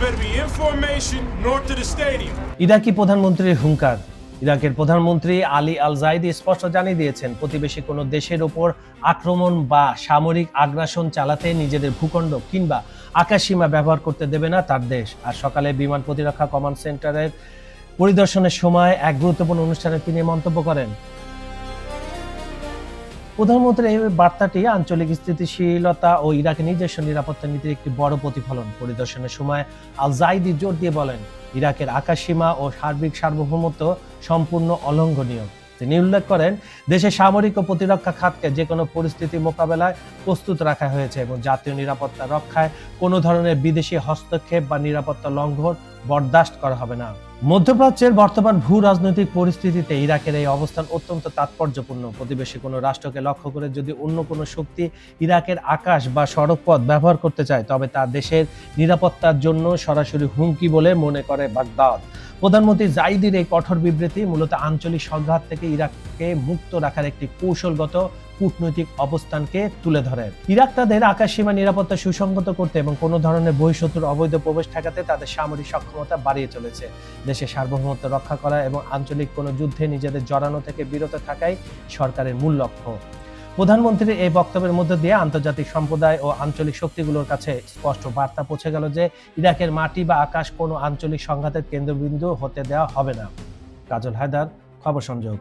better be information north of the stadium. ইরাকি প্রধানমন্ত্রীর হুঙ্কার। ইরাকের প্রধানমন্ত্রী আলী আল জাইদি স্পষ্ট জানিয়ে দিয়েছেন, প্রতিবেশী কোনো দেশের ওপর আক্রমণ বা সামরিক আগ্রাসন চালাতে নিজেদের ভূখণ্ড কিংবা আকাশসীমা ব্যবহার করতে দেবে না তার দেশ। আর সকালে বিমান প্রতিরক্ষা কমান্ড সেন্টারের পরিদর্শনের সময় এক গুরুত্বপূর্ণ অনুষ্ঠানে তিনি মন্তব্য করেন। প্রধানমন্ত্রীর এই বার্তাটি আঞ্চলিক স্থিতিশীলতা ও ইরাকের নিজস্ব নিরাপত্তা নীতির একটি বড় প্রতিফলন। পরিদর্শনের সময় আল জাইদি জোর দিয়ে বলেন, ইরাকের আকাশসীমা ও সার্বিক সার্বভৌমত্ব সম্পূর্ণ অলঙ্ঘনীয়। তিনি উল্লেখ করেন, দেশের সামরিক ও প্রতিরক্ষা খাতকে যে কোনো পরিস্থিতি মোকাবেলায় প্রস্তুত রাখা হয়েছে এবং জাতীয় নিরাপত্তা রক্ষায় কোনো ধরনের বিদেশি হস্তক্ষেপ বা নিরাপত্তা লঙ্ঘন বরদাস্ত করা হবে না। মধ্যপ্রাচ্যের বর্তমান ভূ রাজনৈতিক পরিস্থিতিতে ইরাকের এই অবস্থান অত্যন্ত তাৎপর্যপূর্ণ। প্রতিবেশী কোনো রাষ্ট্রকে লক্ষ্য করে যদি অন্য কোনো শক্তি ইরাকের আকাশ বা সড়কপথ ব্যবহার করতে চায়, তবে তা দেশের নিরাপত্তার জন্য সরাসরি হুমকি বলে মনে করে বাগদাদ। প্রধানমন্ত্রী জাইদির এই কঠোর বিবৃতি মূলত আঞ্চলিক সংঘাত থেকে ইরাককে মুক্ত রাখার একটি কৌশলগত কূটনৈতিক অবস্থানকে তুলে ধরে। ইরাক তাদের আকাশসীমা নিরাপত্তা সুসংহত করতে এবং কোনো ধরনের বহিঃশত্রুর অবৈধ প্রবেশ ঠেকাতে তাদের সামরিক সক্ষমতা বাড়িয়ে চলেছে। দেশের সার্বভৌমত্ব রক্ষা করা এবং আঞ্চলিক কোনো যুদ্ধে নিজেদের জড়ানো থেকে বিরত থাকাই সরকারের মূল লক্ষ্য। প্রধানমন্ত্রীর এই বক্তব্যের মধ্যে দিয়ে আন্তর্জাতিক সম্প্রদায় ও আঞ্চলিক শক্তিগুলোর কাছে স্পষ্ট বার্তা পৌঁছে গেল যে ইরাকের মাটি বা আকাশ কোনো আঞ্চলিক সংঘাতের কেন্দ্রবিন্দু হতে দেওয়া হবে না। কাজল হায়দার, খবর সংযোগ।